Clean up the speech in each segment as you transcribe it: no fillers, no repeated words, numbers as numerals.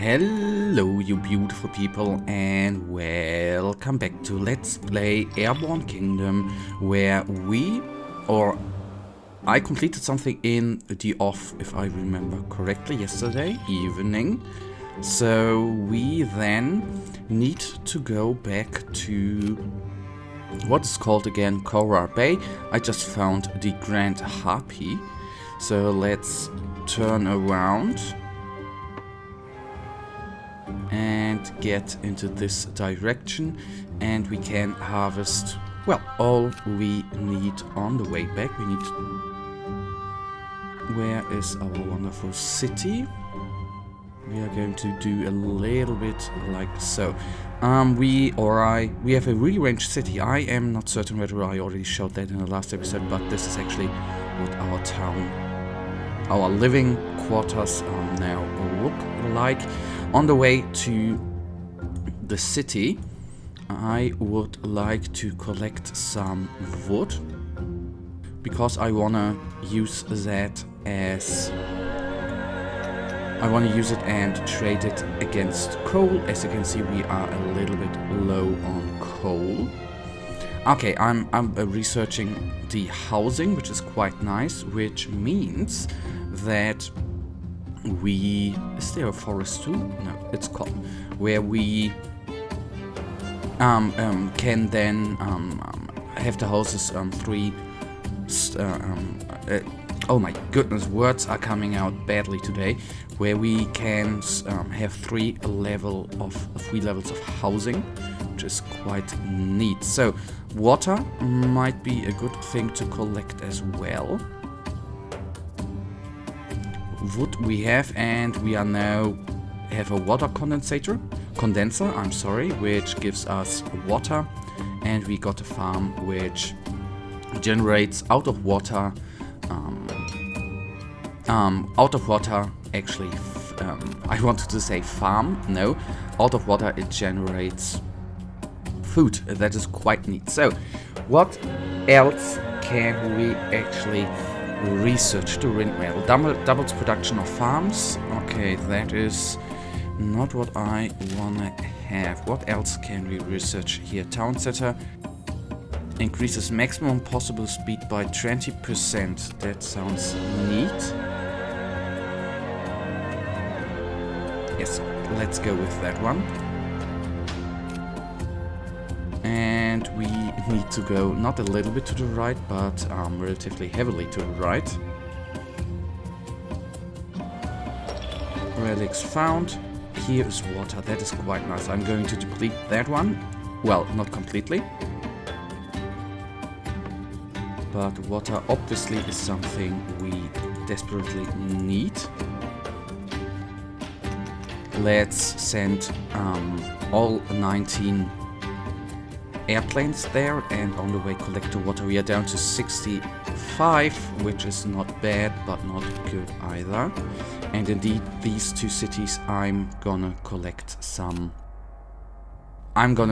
Hello you beautiful people and welcome back to Let's Play Airborne Kingdom, where I completed something in the off, if I remember correctly, yesterday evening. So we then need to go back to what is called again Khora Bay. I just found the Grand Harpy. So let's turn around and get into this direction, and we can harvest, well, all we need on the way back. We need... Where is our wonderful city? We are going to do a little bit like so. We have a rearranged city. I am not certain whether I already showed that in the last episode, but this is actually what our town, our living quarters now look like. On the way to the city, I would like to collect some wood, because I wanna use that as... I want to use it and trade it against coal. As you can see, we are a little bit low on coal. Okay, I'm researching the housing, which is quite nice, which means that we... Is there a forest too? No, it's called... Where we can then have the houses oh my goodness, words are coming out badly today. Where we can have three levels of housing, which is quite neat. So water might be a good thing to collect as well. Wood we have, and we are now have a water condenser, which gives us water, and we got a farm which generates out of water actually, I wanted to say farm, no, out of water it generates food. That is quite neat. So, what else can we actually research? The windmill doubles production of farms. Okay, that is not what I wanna have. What else can we research here? Town setter increases maximum possible speed by 20%. That sounds neat. Yes, let's go with that one. And we need to go not a little bit to the right, but relatively heavily to the right. Relics found. Here is water. That is quite nice. I'm going to deplete that one. Well, not completely. But water obviously is something we desperately need. Let's send all 19 airplanes there, and on the way collect the water. We are down to 65, which is not bad, but not good either. And indeed, these two cities, I'm gonna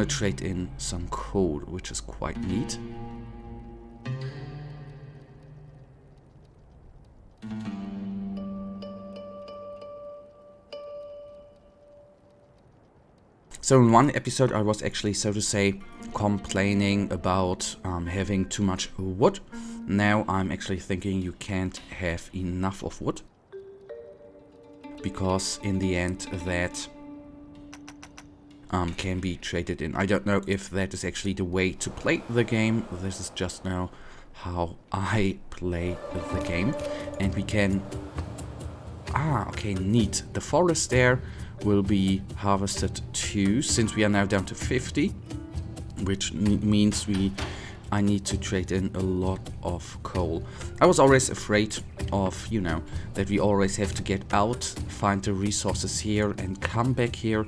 trade in some coal, which is quite neat. So in one episode I was actually, so to say, complaining about having too much wood. Now I'm actually thinking you can't have enough of wood, because in the end that can be traded in. I don't know if that is actually the way to play the game. This is just now how I play the game. And we can... okay, neat. The forest there will be harvested too, since we are now down to 50, which means I need to trade in a lot of coal. I was always afraid of, you know, that we always have to get out, find the resources here and come back here,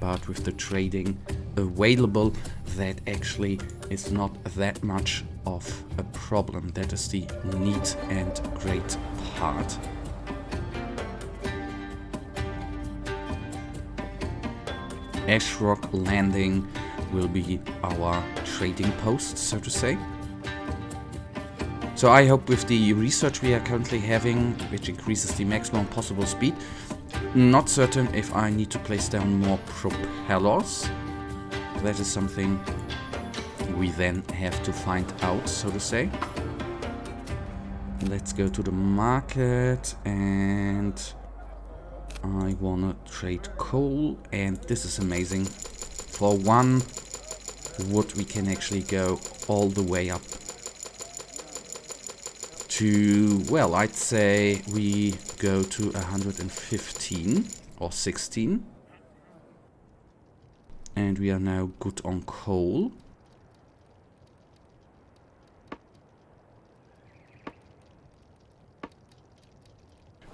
but with the trading available, that actually is not that much of a problem. That is the neat and great part. Ashrock Landing will be our trading post, so to say. So I hope with the research we are currently having, which increases the maximum possible speed, not certain if I need to place down more propellers. That is something we then have to find out, so to say. Let's go to the market, and I wanna trade coal, and this is amazing. For 1 wood we can actually go all the way up to, well, I'd say we go to 115 or 16. And we are now good on coal.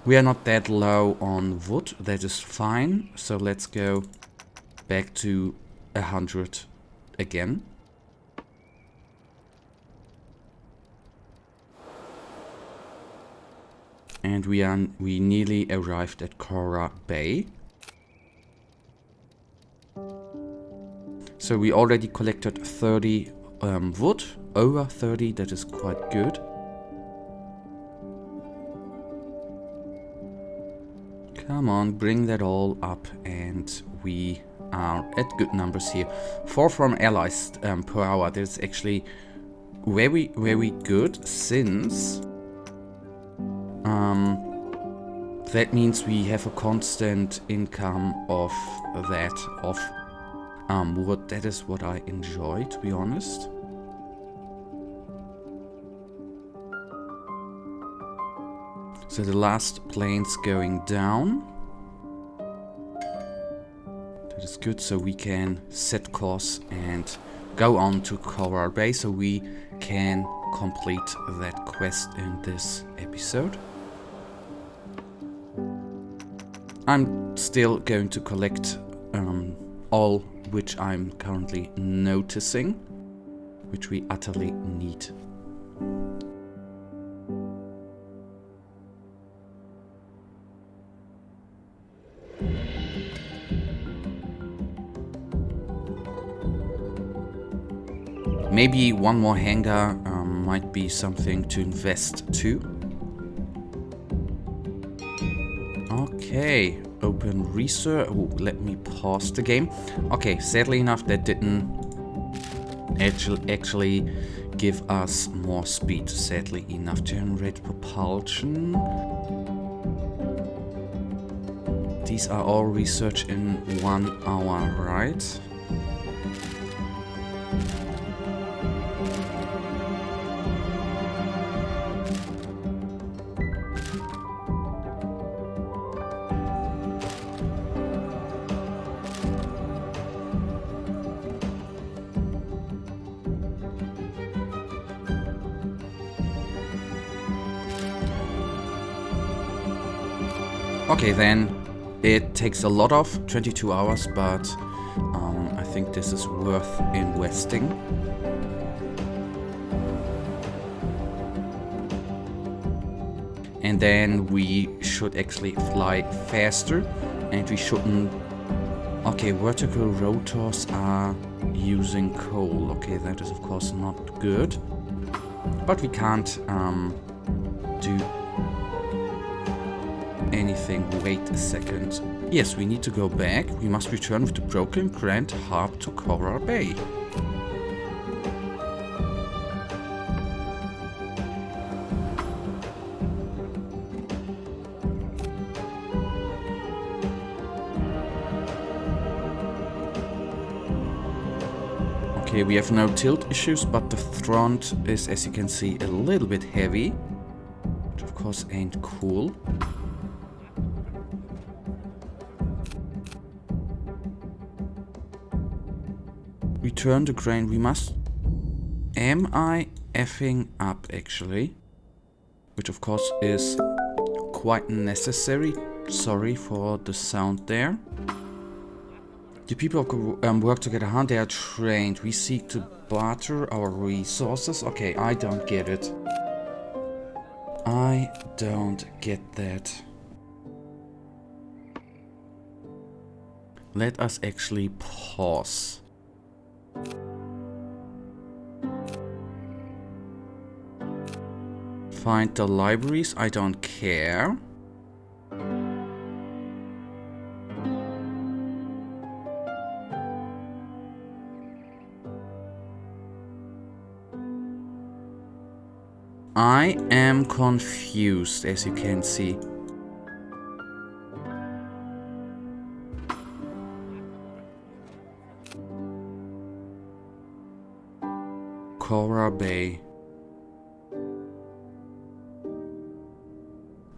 We are not that low on wood, that is fine. So let's go back to 100 again. And we nearly arrived at Khora Bay. So we already collected 30 wood, over 30, that is quite good. Come on, bring that all up, and we are at good numbers here. 4 from allies per hour, that's actually very, very good, since that means we have a constant income of that, of wood. That is what I enjoy, to be honest. So the last plane's going down. That is good, so we can set course and go on to Khora Bay, so we can complete that quest in this episode. I'm still going to collect all which I'm currently noticing, which we utterly need. Maybe 1 more hangar might be something to invest to. Okay, open research. Oh, let me pause the game. Okay, sadly enough, that didn't actually give us more speed. Sadly enough, generate propulsion. These are all research in 1 hour, right? Okay, then it takes a lot of 22 hours, but I think this is worth investing. And then we should actually fly faster, and we shouldn't... Okay, vertical rotors are using coal. Okay, that is of course not good. But we can't do anything. Wait a second. Yes, we need to go back. We must return with the broken Grand Harp to Khora Bay. Okay, we have no tilt issues, but the front is, as you can see, a little bit heavy, which of course ain't cool. Return the crane. We must... Am I effing up, actually? Which of course is quite necessary. Sorry for the sound there. The people work together, huh? They are trained. We seek to barter our resources. Okay, I don't get it. I don't get that. Let us actually pause. Find the libraries. I don't care. I am confused, as you can see. Khora Bay.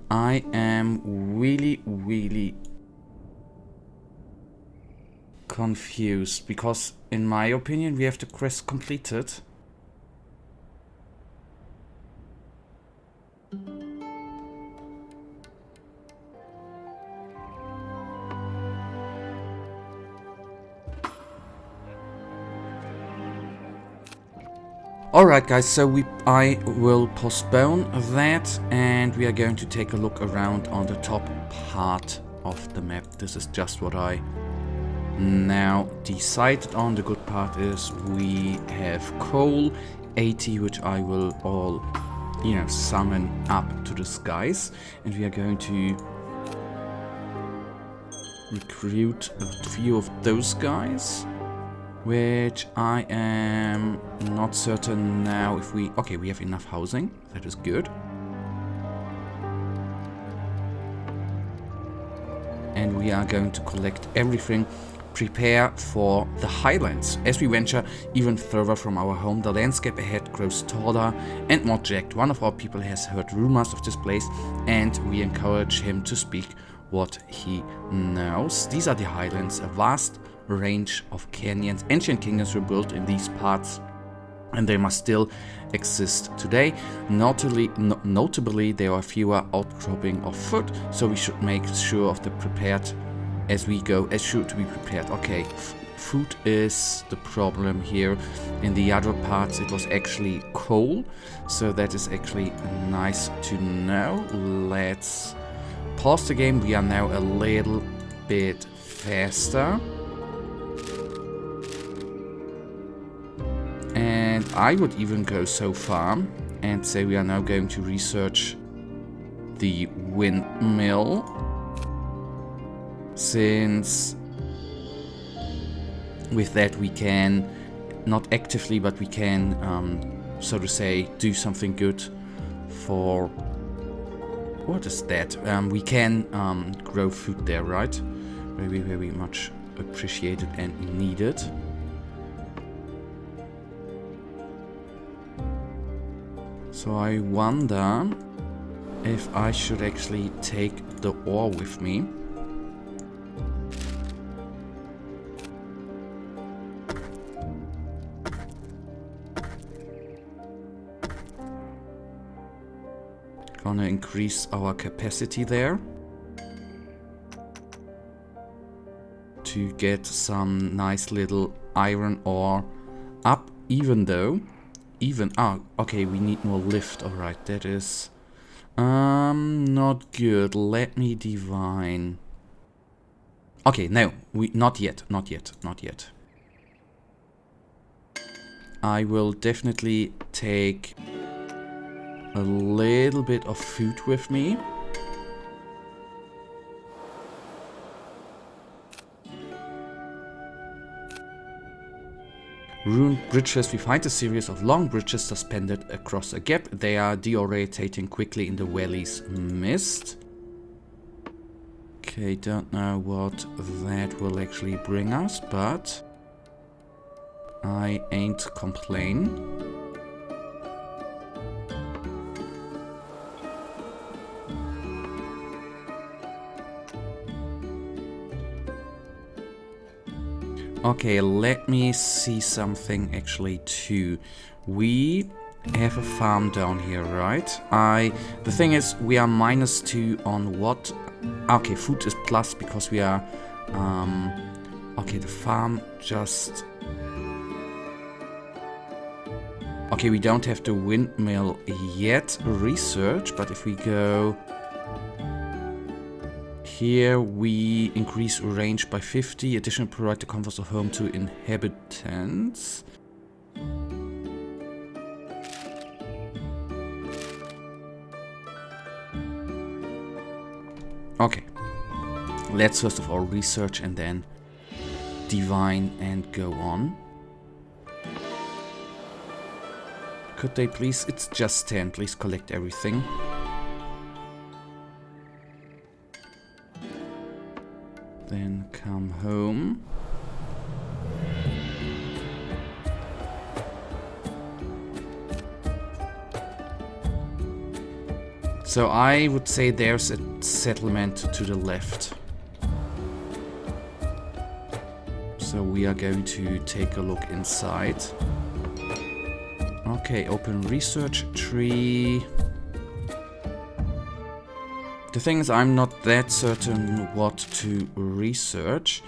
I am really confused, because in my opinion we have the quest completed. Alright guys, so I will postpone that, and we are going to take a look around on the top part of the map. This is just what I now decided on. The good part is we have coal, 80, which I will all, you know, summon up to the skies, and we are going to recruit a few of those guys, which I am not certain now if we... Okay, we have enough housing. That is good. And we are going to collect everything. Prepare for the highlands. As we venture even further from our home, the landscape ahead grows taller and more jagged. One of our people has heard rumors of this place, and we encourage him to speak what he knows. These are the highlands, a vast range of canyons. Ancient kingdoms were built in these parts, and they must still exist today. Notably, there are fewer outcropping of food, so we should make sure of the prepared as we go, as should be prepared. Okay, food is the problem here. In the other parts it was actually coal, so that is actually nice to know. Let's pause the game. We are now a little bit faster. And I would even go so far and say we are now going to research the windmill, since with that we can, not actively, but we can, so to say, do something good for... What is that? We can grow food there, right? Very much appreciated and needed. So I wonder if I should actually take the ore with me. Gonna increase our capacity there to get some nice little iron ore up, okay, we need more lift. Alright, that is not good. Let me divine. Okay, no, not yet. I will definitely take a little bit of food with me. Ruined bridges. We find a series of long bridges suspended across a gap. They are deorientating quickly in the valley's mist. Okay, don't know what that will actually bring us, but I ain't complain. Okay, let me see something actually too. We have a farm down here, right? The thing is, we are -2 on what? Okay, food is plus because we are... okay, the farm just... Okay, we don't have the windmill yet research, but if we go... Here we increase range by 50, additionally provide the comforts of home to inhabitants. Okay, let's first of all research and then divine and go on. Could they please? It's just 10. Please collect everything. Then come home. So I would say there's a settlement to the left. So we are going to take a look inside. Okay, open research tree. The thing is, I'm not that certain what to research.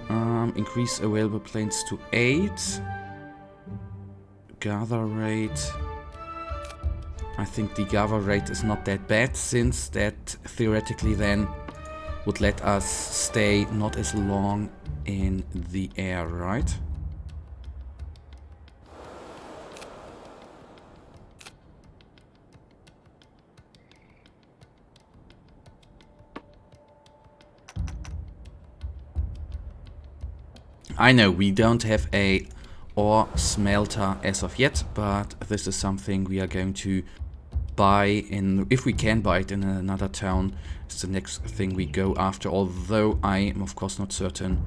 Increase available planes to 8. Gather rate. I think the gather rate is not that bad, since that theoretically then would let us stay not as long in the air, right? I know we don't have a ore smelter as of yet, but this is something we are going to buy in, if we can buy it in another town. It's the next thing we go after, although I am of course not certain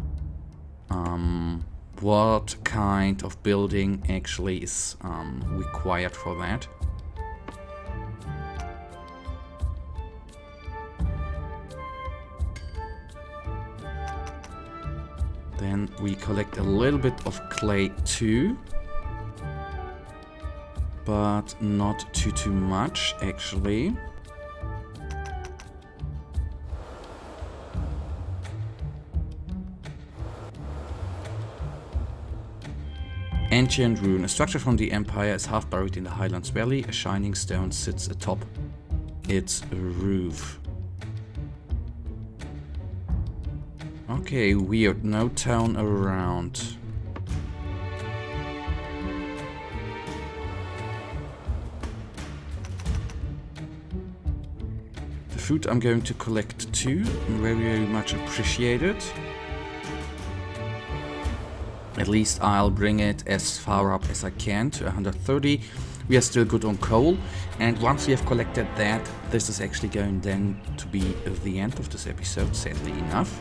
what kind of building actually is required for that. Then we collect a little bit of clay too, but not too much actually. Ancient ruin. A structure from the Empire is half buried in the Highlands Valley. A shining stone sits atop its roof. Okay, weird. No town around. The food I'm going to collect too. Very much appreciated. At least I'll bring it as far up as I can to 130. We are still good on coal. And once we have collected that, this is actually going then to be the end of this episode, sadly enough.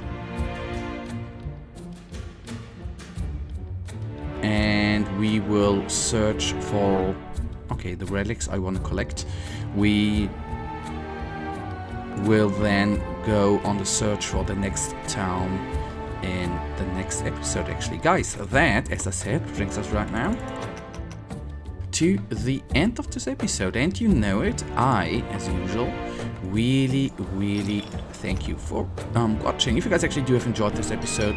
And we will search for, okay, the relics I want to collect. We will then go on the search for the next town in the next episode actually. Guys, that, as I said, brings us right now to the end of this episode. And you know it, I, as usual, really thank you for watching. If you guys actually do have enjoyed this episode,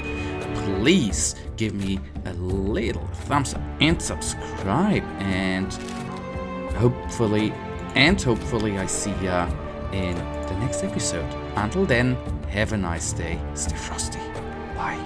please give me a little thumbs up and subscribe, and hopefully I see ya in the next episode. Until then, have a nice day. Stay frosty. Bye.